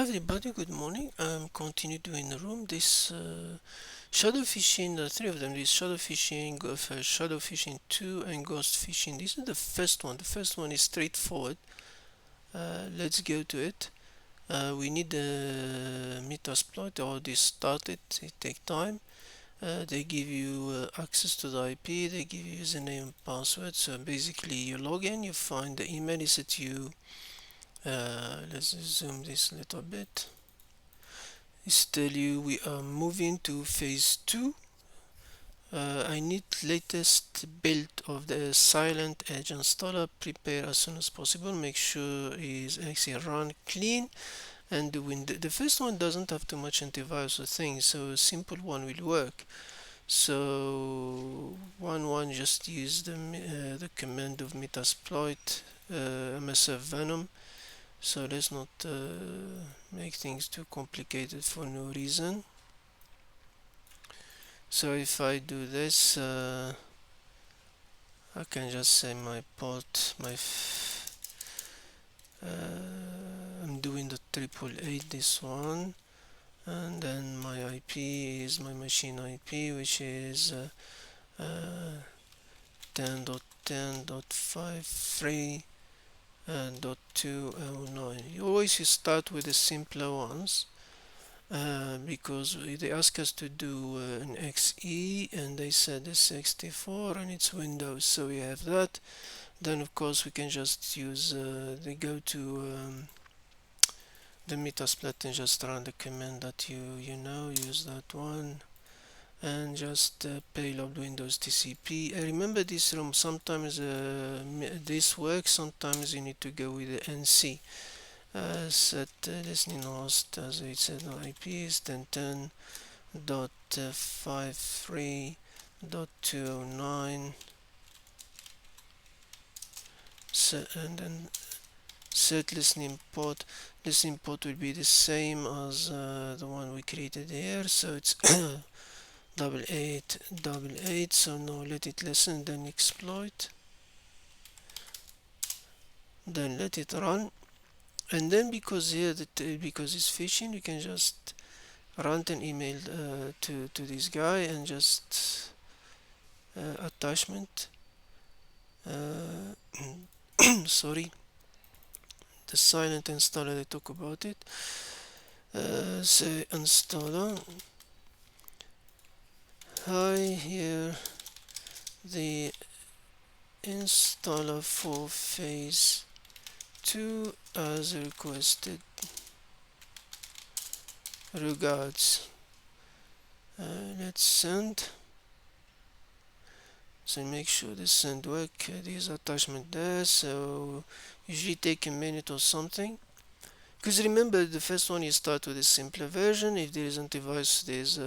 Hi everybody, good morning. Continue doing the room. This shadow phishing, the three of them, this shadow phishing, shadow phishing 2 and ghost phishing. This is the first one. The first one is straightforward. Let's go to it. We need the metasploit or this started. It take time. They give you access to the IP. They give you username and password. So basically, you log in. You find the email is that you. Let's zoom this a little bit. It's tell you we are moving to phase 2. I need latest build of the silent edge installer. Prepare as soon as possible. Make sure is actually run clean, and the first one doesn't have too much antivirus or things, so a simple one will work. So one just use the command of metasploit msfvenom. So let's not make things too complicated for no reason. So if I do this, I can just say my port, I'm doing the 888, this one, and then my IP is my machine IP, which is 10.10.53.209. You always start with the simpler ones. Because they ask us to do an XE, and they said it's 64 and it's Windows, so we have that. Then of course we can just use they go to the metasploit and just run the command that you know, use that one, and just payload Windows TCP. Remember this room, sometimes this works, sometimes you need to go with the NC. Set listening host, as it said, no IP is 10.10.53.209. And then set listening port. Listening port will be the same as the one we created here, so it's 8888. So now let it listen, then exploit, then let it run. And then because here because it's phishing, you can just run an email to this guy and just attachment sorry, the silent installer, they talk about it. Say installer, hi, here the installer for phase 2 as requested, regards. Let's send. So make sure the send work. There's attachment there, so usually take a minute or something. Because remember, the first one you start with a simpler version. If there is antivirus, there's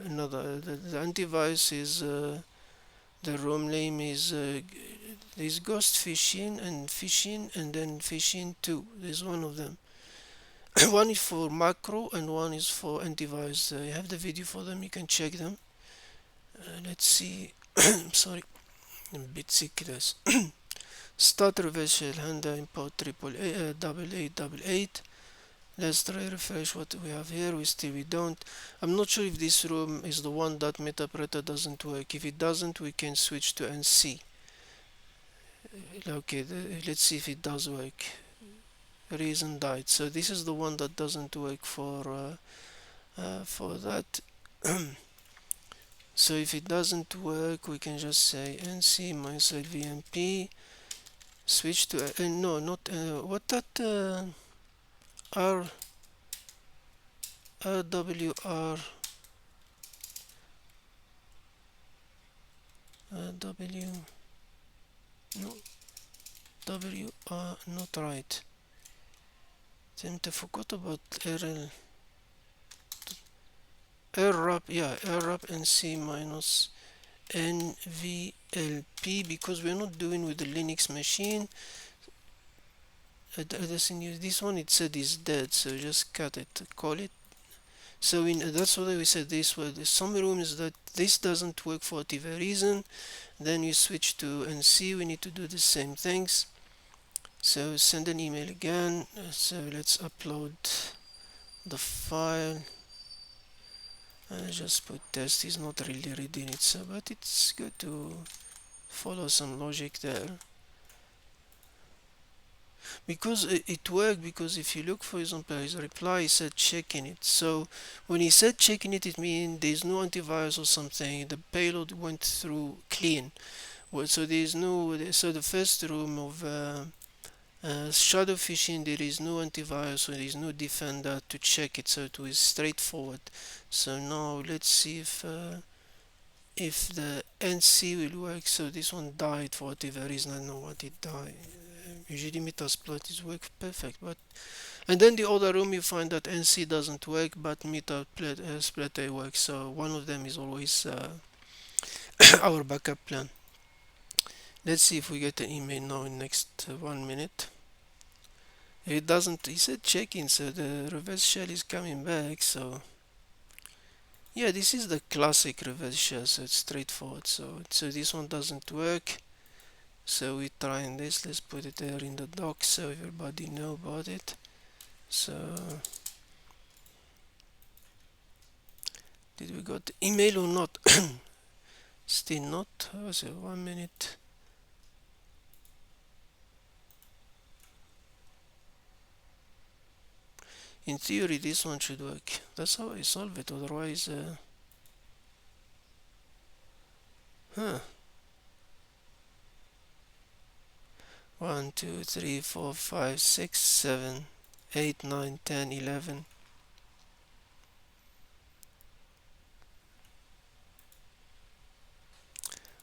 another. The antivirus is the ROM name is there's ghost phishing and then phishing 2. There's one of them. One is for macro and one is for antivirus. You have the video for them. You can check them. Let's see. Sorry, I'm a bit sick. This start reverse shell handle import 8888. Let's try refresh what we have here. We don't. I'm not sure if this room is the one that Metapreter doesn't work. If it doesn't, we can switch to NC. Okay, let's see if it does work. Reason died. So this is the one that doesn't work for that. So if it doesn't work, we can just say nc msfvmp, switch to no, not what that r rwr w no not right. Then I forgot about rwrap, yeah, rwrap nc minus nvlp, because we're not doing with the Linux machine. This one, it said is dead, so just cut it, call it. So that's what we said. This was some rooms that this doesn't work for whatever reason, then you switch to NC. We need to do the same things. So send an email again. So let's upload the file, and I just put test. Is not really reading it, so but it's good to follow some logic there, because it worked. Because if you look, for example, his reply, he said checking it. So when he said checking it, it means there's no antivirus or something. The payload went through clean. Well, so there's no. So the first room of shadow phishing, there is no antivirus, so there is no defender to check it. So it was straightforward. So now let's see if the NC will work. So this one died for whatever reason. I don't know what it died. Usually Metasploit is work perfect, but and then the other room you find that NC doesn't work, but Metasploit works. So one of them is always our backup plan. Let's see if we get an email now in next 1 minute. If it doesn't, he said checking, so the reverse shell is coming back. So yeah, this is the classic reverse shell, so it's straightforward. So this one doesn't work. So we trying this. Let's put it there in the doc so everybody know about it. So did we got the email or not? Still not. So 1 minute. In theory, this one should work. That's how I solve it. Otherwise, huh? 1, 2, 3, 4, 5, 6, 7, 8, 9, 10, 11.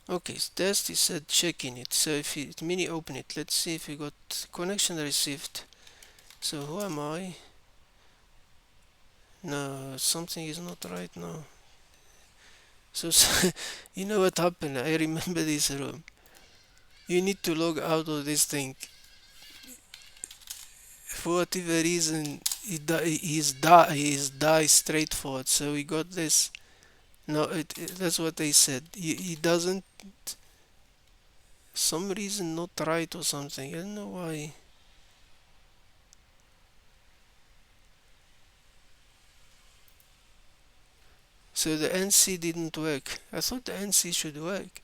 Okay, test is said checking it. So if it mini open it, let's see if we got connection received. So who am I? No, something is not right now. So you know what happened? I remember this room. You need to log out of this thing. For whatever reason, he's die straightforward. So we got this. No, that's what they said. He doesn't. Some reason not right or something. I don't know why. So the NC didn't work. I thought the NC should work.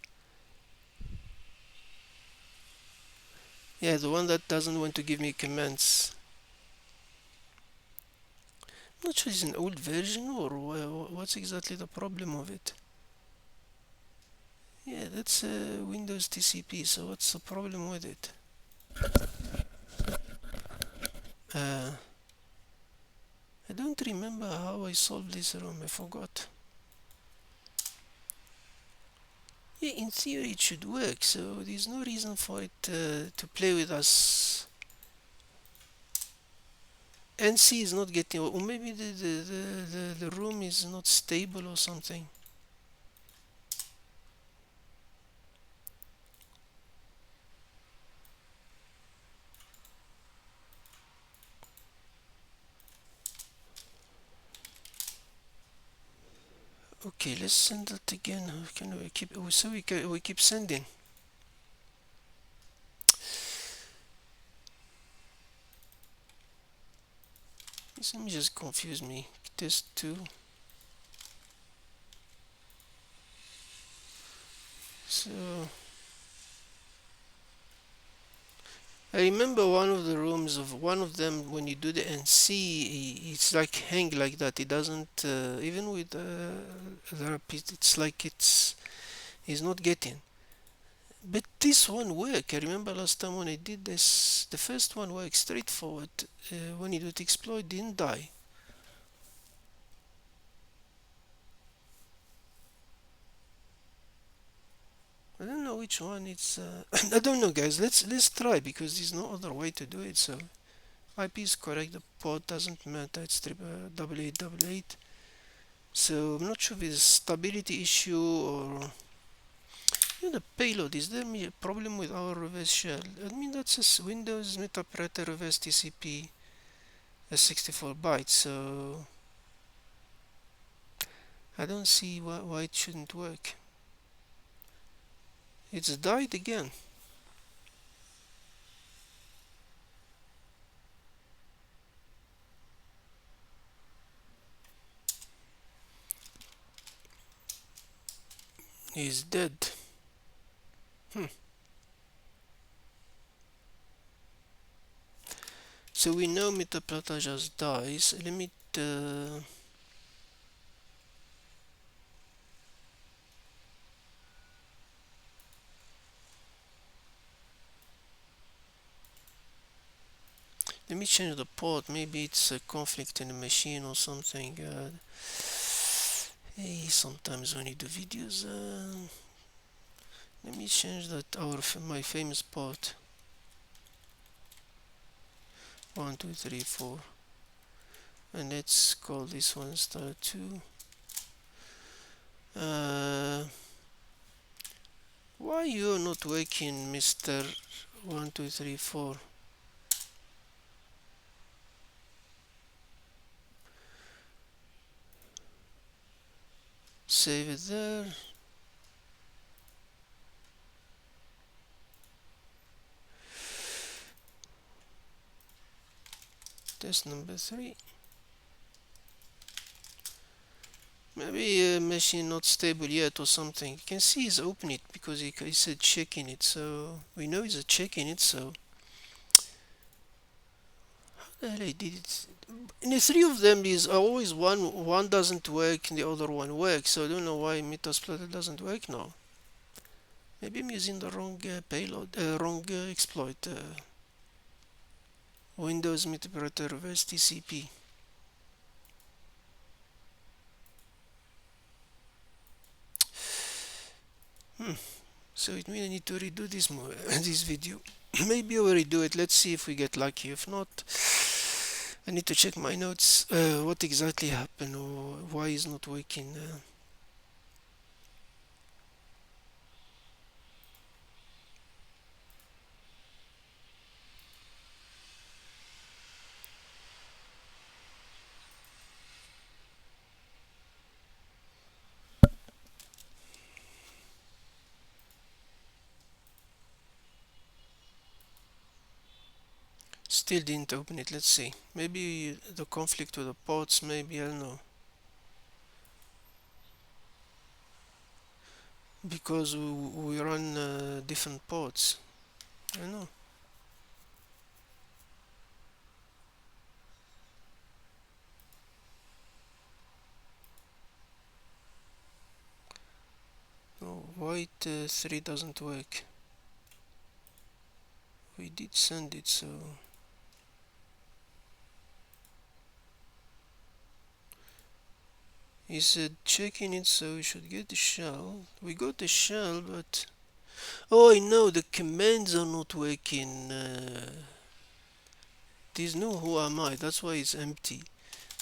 Yeah, the one that doesn't want to give me commands. I'm not sure it's an old version or what's exactly the problem of it. Yeah, that's Windows TCP, so what's the problem with it? Uh, I don't remember how I solved this ROM, I forgot. Yeah, in theory it should work, so there's no reason for it to play with us. NC is not getting, or maybe the room is not stable or something. Okay, let's send that again. How can we keep? Oh, so we keep sending. This let me just confuse me. Test 2. So I remember one of the rooms of one of them when you do the NC, it's like hang like that. It doesn't even with the repeat. It's like it's not getting. But this one worked. I remember last time when I did this, the first one worked straightforward. When you do it exploit, didn't die. I don't know which one it's. I don't know, guys. Let's try because there's no other way to do it. So IP is correct. The port doesn't matter. It's 8888. So I'm not sure if it's a stability issue or the payload. Is there a problem with our reverse shell? I mean that's a Windows Metaoperator reverse TCP 64 bytes. So I don't see why it shouldn't work. It's died again. He's dead. Hmm. So we know Metaplata just dies. Let me change the port. Maybe it's a conflict in the machine or something. Hey, sometimes when you do videos, let me change that my famous port. 1 2 3 4, and let's call this one star 2. Why you're not waking, Mr. 1 2 3 4? Save it there. Test number 3. Maybe a machine not stable yet or something. You can see he's opening it because he said checking it, so we know he's checking it. So how the hell I did it? In the three of them is always one doesn't work and the other one works. So I don't know why Metasploiter doesn't work now. Maybe I'm using the wrong payload, wrong exploit. Windows Metasploiter reverse TCP. So it means I need to redo this this video. Maybe I will redo it. Let's see if we get lucky. If not, I need to check my notes. What exactly happened or why it's not working. Still didn't open it. Let's see. Maybe the conflict with the ports. Maybe I don't know. Because we run different ports. I don't know. No, white 3 doesn't work. We did send it, so he said checking it, so we should get the shell. We got the shell, but oh, I know the commands are not working. There's no who am I. That's why it's empty.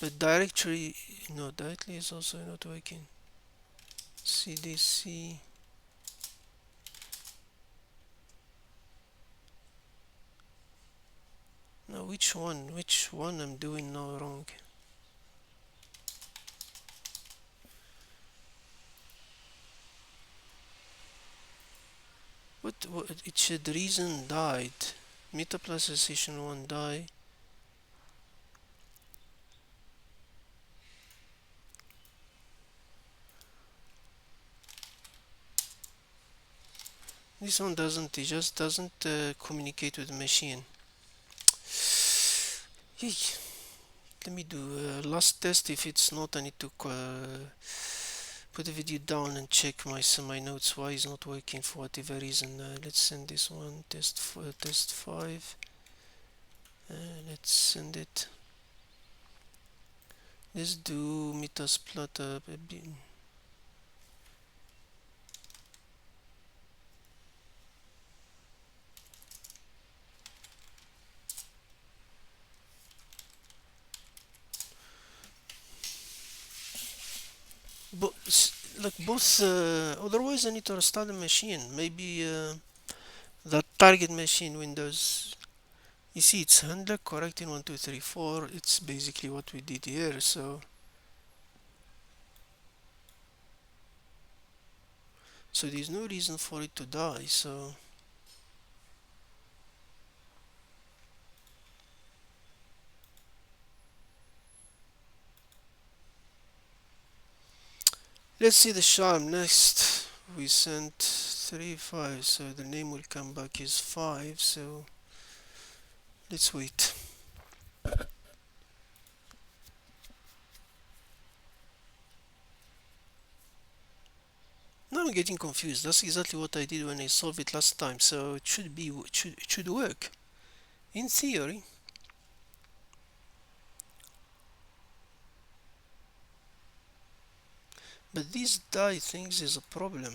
But directory, no, directly is also not working. CDC. No, which one? Which one I'm doing now wrong? What it should reason died. Metaplaza session 1 die. This one doesn't, it just doesn't communicate with the machine. Yay. Let me do a last test. If it's not, I need to put the video down and check my notes why it's not working for whatever reason. Let's send this one test 5. Let's send it. Let's do Metasploiter. But like both, otherwise I need to restart the machine. Maybe the target machine Windows. You see, it's handler correcting 1 2 3 4. It's basically what we did here. So there's no reason for it to die. So let's see the charm next. we sent 3 5, so the name will come back is 5. So let's wait. Now I'm getting confused. That's exactly what I did when I solved it last time. So it should be it should work in theory. But these die things is a problem,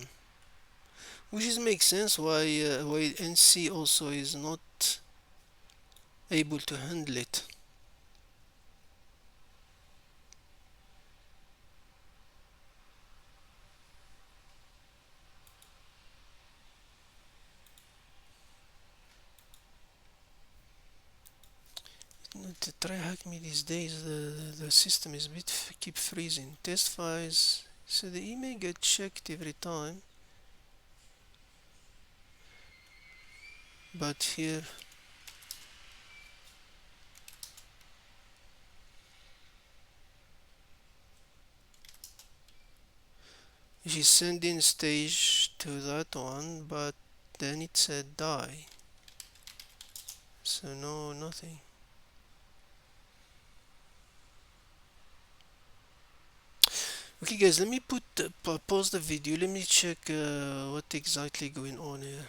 which is makes sense why NC also is not able to handle it. To TryHackMe these days, the system is a bit keep freezing. Test files, so the email get checked every time, but here she sending stage to that one, but then it said die, so no, nothing. Okay guys, let me pause the video. Let me check what exactly going on here.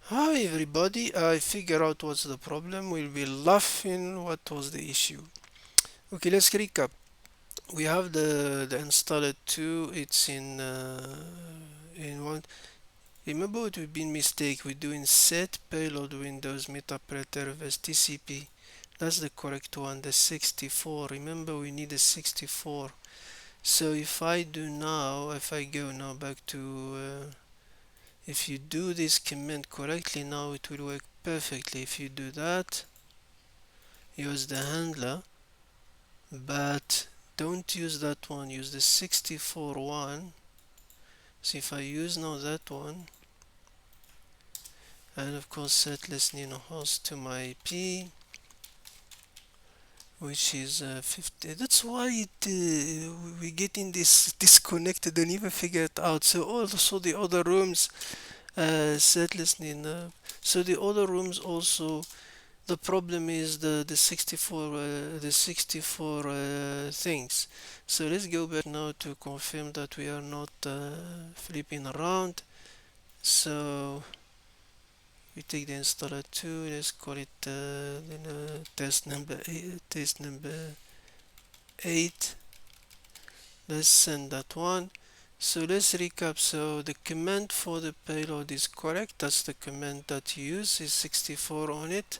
Hi everybody, I figure out what's the problem. We'll be laughing what was the issue. Okay, let's recap. We have the installer 2. It's in one. Remember what we've been mistake. We're doing set payload windows metapreter vs TCP. That's the correct one, the 64. Remember we need a 64. So if I go now back to if you do this command correctly, now it will work perfectly. If you do that, use the handler, but don't use that one, use the 64 one. So if I use now that one, and of course set listening host to my IP, which is 50. That's why we getting this disconnected, don't even figure it out. So also the other rooms set listening, so the other rooms also, the problem is the 64 things. So let's go back now to confirm that we are not flipping around. So we take the installer 2, let's call it test number 8. Let's send that one. So let's recap. So the command for the payload is correct. That's the command that you use, is 64 on it.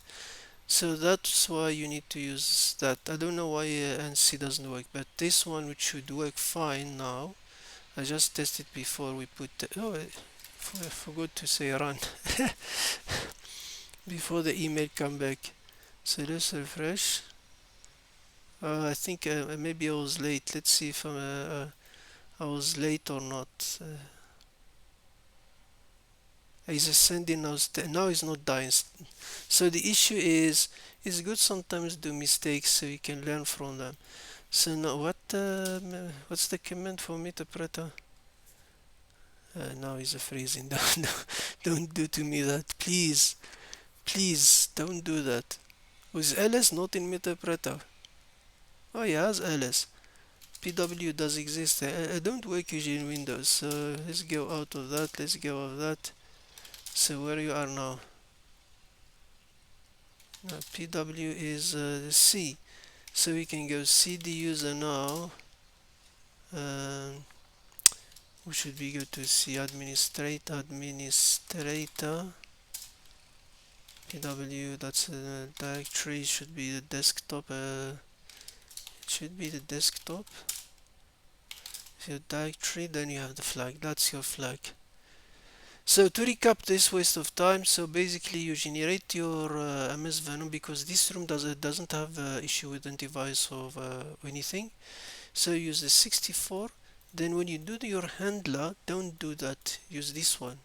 So that's why you need to use that. I don't know why NC doesn't work, but this one which should work fine now. I just tested before we put I forgot to say run before the email come back. So let's refresh. I think maybe I was late. Let's see if I was late or not. He's sending us. Now he's not dying. So the issue is, it's good sometimes do mistakes so you can learn from them. So now what's the command for metapreter? Now he's freezing. Don't do to me that, please. Please don't do that. Was ls not in metapreter? Oh, he has ls. PW does exist. I don't work usually in Windows, so let's go out of that. Let's go out of that. So where you are now? PW is C. So we can go cd user now. We should be go to C administrator. PW, that's the directory, should be the desktop. It should be the desktop. If your directory, then you have the flag. That's your flag. So to recap this waste of time, so basically you generate your msvenom, because this room doesn't have issue with antivirus or anything. So use the 64. Then when you do your handler, don't do that. Use this one.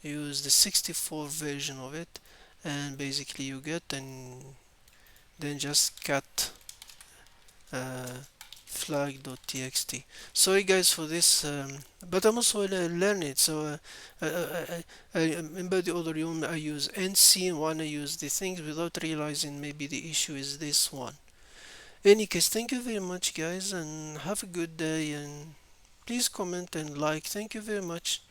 Use the 64 version of it, and basically you get, and then just cat flag.txt. Sorry guys for this, but I'm also learning it. So remember the other room I use nc, and one I use the things without realizing maybe the issue is this one. Any case, thank you very much guys, and have a good day, and please comment and like. Thank you very much.